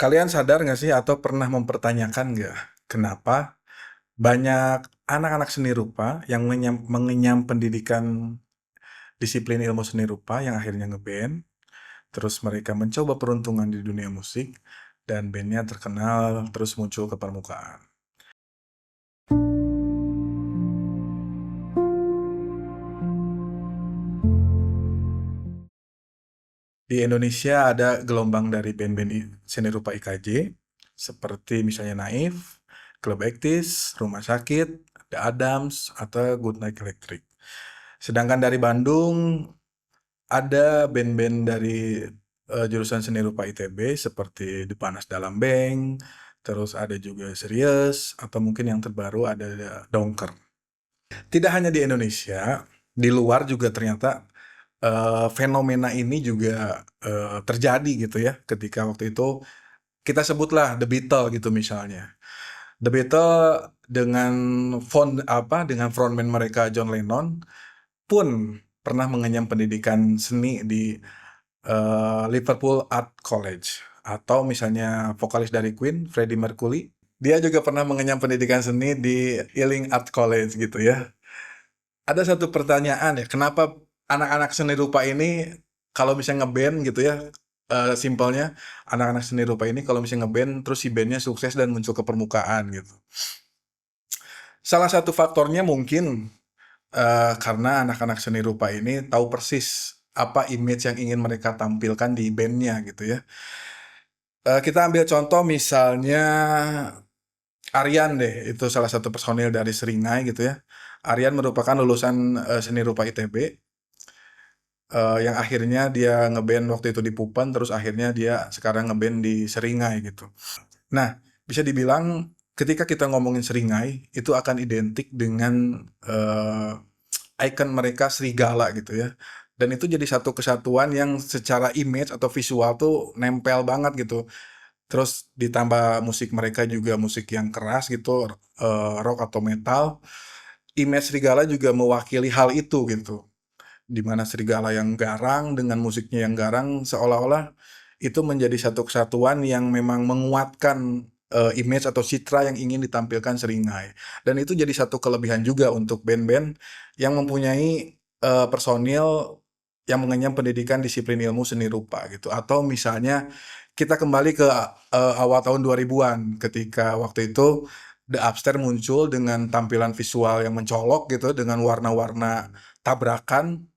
Kalian sadar nggak sih atau pernah mempertanyakan nggak, kenapa banyak anak-anak seni rupa yang mengenyam pendidikan disiplin ilmu seni rupa yang akhirnya ngeband, terus mereka mencoba peruntungan di dunia musik, dan bandnya terkenal terus muncul ke permukaan. Di Indonesia ada gelombang dari band-band seni rupa IKJ, seperti misalnya Naif, Club Ektis, Rumah Sakit, The Adams, atau Goodnight Electric. Sedangkan dari Bandung ada band-band dari jurusan seni rupa ITB seperti The Panas Dalam Bank, terus ada juga Serius, atau mungkin yang terbaru ada Dongker. Tidak hanya di Indonesia, di luar juga ternyata fenomena ini juga terjadi gitu ya, ketika waktu itu kita sebutlah The Beatles gitu misalnya. The Beatles dengan dengan frontman mereka John Lennon pun pernah mengenyam pendidikan seni di Liverpool Art College, atau misalnya vokalis dari Queen Freddie Mercury, dia juga pernah mengenyam pendidikan seni di Ealing Art College gitu ya. Ada satu pertanyaan ya, kenapa anak-anak seni rupa ini kalau misalnya ngeband gitu ya, simpelnya anak-anak seni rupa ini kalau misalnya ngeband terus si bandnya sukses dan muncul ke permukaan gitu. Salah satu faktornya mungkin karena anak-anak seni rupa ini tahu persis apa image yang ingin mereka tampilkan di bandnya gitu ya. Kita ambil contoh misalnya Aryan deh, itu salah satu personil dari Seringai gitu ya. Aryan merupakan lulusan seni rupa ITB, yang akhirnya dia ngeband waktu itu di Pupen, terus akhirnya dia sekarang ngeband di Seringai gitu. Nah, bisa dibilang ketika kita ngomongin Seringai, itu akan identik dengan icon mereka serigala gitu ya. Dan itu jadi satu kesatuan yang secara image atau visual tuh nempel banget gitu. Terus ditambah musik mereka juga musik yang keras gitu, rock atau metal. Image serigala juga mewakili hal itu gitu. Di mana serigala yang garang dengan musiknya yang garang seolah-olah itu menjadi satu kesatuan yang memang menguatkan image atau citra yang ingin ditampilkan Seringai. Dan itu jadi satu kelebihan juga untuk band-band yang mempunyai personil yang mengenyam pendidikan disiplin ilmu seni rupa gitu. Atau misalnya kita kembali ke awal tahun 2000-an ketika waktu itu The Upstairs muncul dengan tampilan visual yang mencolok gitu dengan warna-warna tabrakan.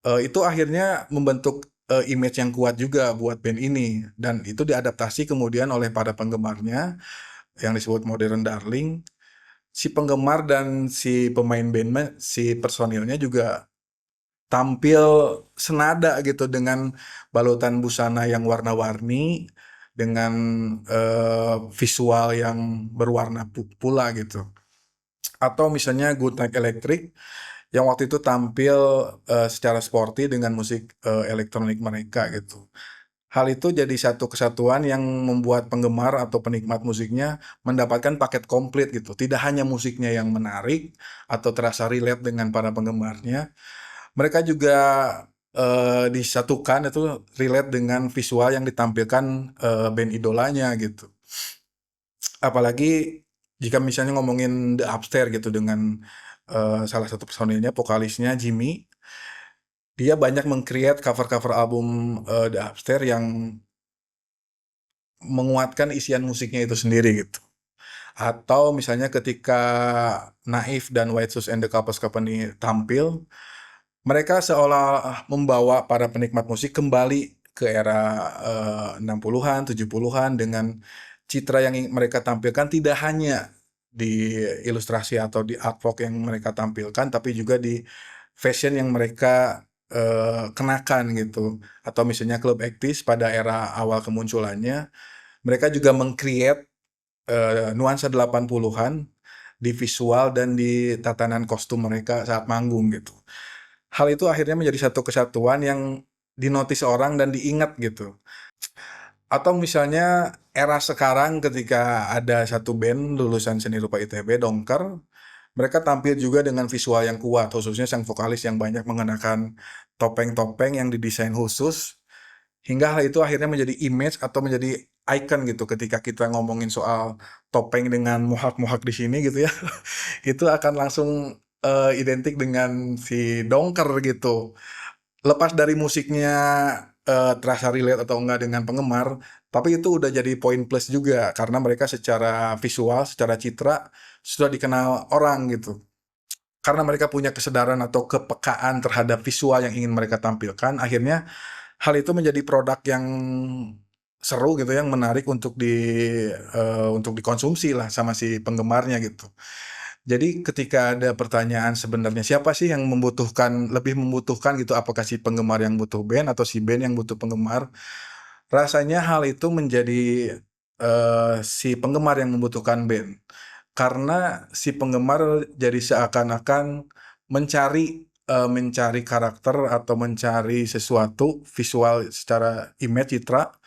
Itu akhirnya membentuk image yang kuat juga buat band ini, dan itu diadaptasi kemudian oleh para penggemarnya yang disebut modern darling. Si penggemar dan si pemain band, si personilnya juga tampil senada gitu dengan balutan busana yang warna-warni, dengan visual yang berwarna pula gitu. Atau misalnya Good Night Electric yang waktu itu tampil secara sporty dengan musik elektronik mereka gitu. Hal itu jadi satu kesatuan yang membuat penggemar atau penikmat musiknya mendapatkan paket komplit gitu. Tidak hanya musiknya yang menarik atau terasa relate dengan para penggemarnya, mereka juga disatukan itu relate dengan visual yang ditampilkan band idolanya gitu. Apalagi jika misalnya ngomongin The Upstairs gitu dengan salah satu personilnya, vokalisnya Jimmy, dia banyak meng-create cover-cover album The Upstairs yang menguatkan isian musiknya itu sendiri gitu. Atau misalnya ketika Naif dan White Shoes and the Couples Company tampil, mereka seolah membawa para penikmat musik kembali ke era 60-an, 70-an dengan citra yang mereka tampilkan tidak hanya di ilustrasi atau di artwork yang mereka tampilkan, tapi juga di fashion yang mereka kenakan gitu. Atau misalnya Club Actis pada era awal kemunculannya, mereka juga meng-create nuansa 80-an di visual dan di tatanan kostum mereka saat manggung gitu. Hal itu akhirnya menjadi satu kesatuan yang dinotis orang dan diingat gitu. Atau misalnya era sekarang ketika ada satu band lulusan seni rupa ITB, Dongker, mereka tampil juga dengan visual yang kuat, khususnya sang vokalis yang banyak mengenakan topeng-topeng yang didesain khusus, hingga hal itu akhirnya menjadi image atau menjadi icon gitu ketika kita ngomongin soal topeng dengan mohawk-mohawk di sini gitu ya. Itu akan langsung, identik dengan si Dongker gitu. Lepas dari musiknya, terasa relate atau enggak dengan penggemar, tapi itu udah jadi poin plus juga karena mereka secara visual, secara citra sudah dikenal orang gitu. Karena mereka punya kesadaran atau kepekaan terhadap visual yang ingin mereka tampilkan, akhirnya hal itu menjadi produk yang seru gitu, yang menarik untuk dikonsumsi lah sama si penggemarnya gitu. Jadi ketika ada pertanyaan sebenarnya siapa sih yang lebih membutuhkan gitu, apakah si penggemar yang butuh band atau si band yang butuh penggemar? Rasanya hal itu menjadi, si penggemar yang membutuhkan band. Karena si penggemar jadi seakan-akan mencari karakter atau mencari sesuatu visual secara image, citra,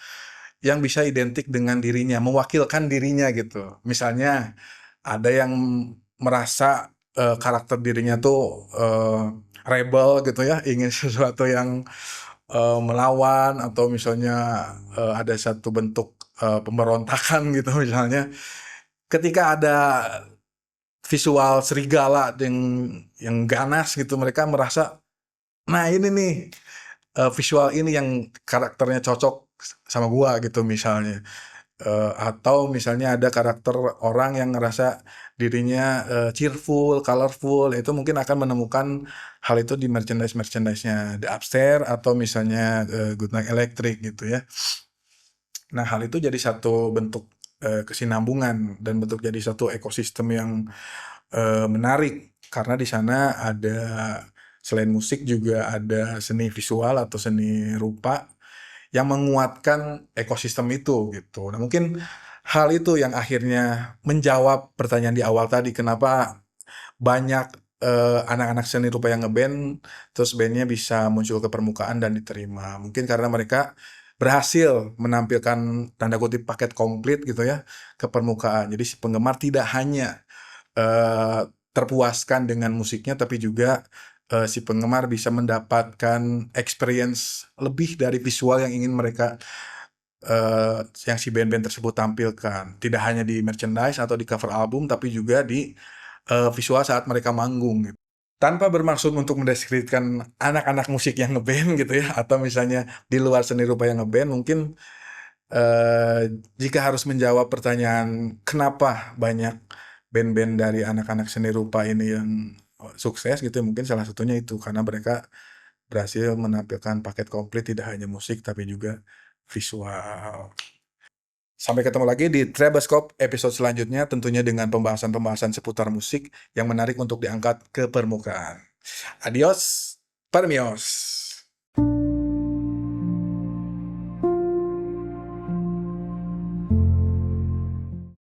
yang bisa identik dengan dirinya, mewakilkan dirinya gitu. Misalnya ada yang merasa, karakter dirinya tuh, rebel gitu ya, ingin sesuatu yang, melawan atau misalnya, ada satu bentuk, pemberontakan gitu misalnya. Ketika ada visual serigala yang ganas gitu, mereka merasa, "Nah ini nih, visual ini yang karakternya cocok sama gua," gitu misalnya. Atau misalnya ada karakter orang yang ngerasa dirinya, cheerful, colorful, itu mungkin akan menemukan hal itu di merchandise-nya The Upstairs atau misalnya, Goodnight Electric gitu ya. Nah, hal itu jadi satu bentuk, kesinambungan dan bentuk jadi satu ekosistem yang, menarik karena di sana ada selain musik juga ada seni visual atau seni rupa yang menguatkan ekosistem itu gitu. Nah, mungkin hal itu yang akhirnya menjawab pertanyaan di awal tadi, kenapa banyak, anak-anak seni rupa yang ngeband, terus bandnya bisa muncul ke permukaan dan diterima. Mungkin karena mereka berhasil menampilkan tanda kutip "paket komplit" gitu ya, ke permukaan. Jadi si penggemar tidak hanya, terpuaskan dengan musiknya, tapi juga, si penggemar bisa mendapatkan experience lebih dari visual yang ingin mereka yang si band-band tersebut tampilkan. Tidak hanya di merchandise atau di cover album, tapi juga di, visual saat mereka manggung gitu. Tanpa bermaksud untuk mendeskripsikan anak-anak musik yang ngeband gitu ya, atau misalnya di luar seni rupa yang ngeband, mungkin, jika harus menjawab pertanyaan kenapa banyak band-band dari anak-anak seni rupa ini yang, sukses gitu, mungkin salah satunya itu, karena mereka berhasil menampilkan paket komplit tidak hanya musik, tapi juga visual. Sampai ketemu lagi di Trebescope episode selanjutnya, tentunya dengan pembahasan-pembahasan seputar musik yang menarik untuk diangkat ke permukaan. Adios, permios.